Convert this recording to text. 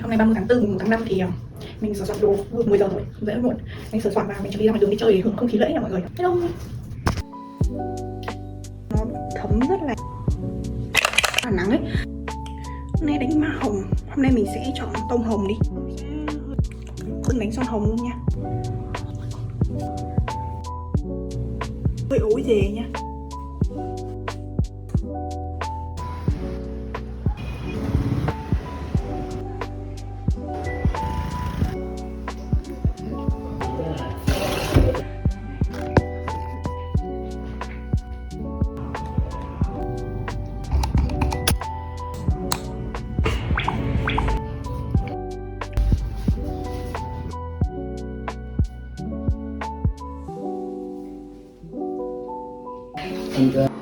Hôm nay 30 tháng 4, mùng 1 tháng 5 thì mình sửa soạn đồ, vừa 10 giờ rồi, dễ muộn. Mình sửa soạn và mình chuẩn bị ra ngoài đường đi chơi để hưởng không khí lễ nha mọi người. Hello. Nó thấm rất là nắng ấy. Hôm nay đánh ma hồng, hôm nay mình sẽ chọn tông hồng đi. Mình đánh son hồng luôn nha. Hơi ối dề nha. And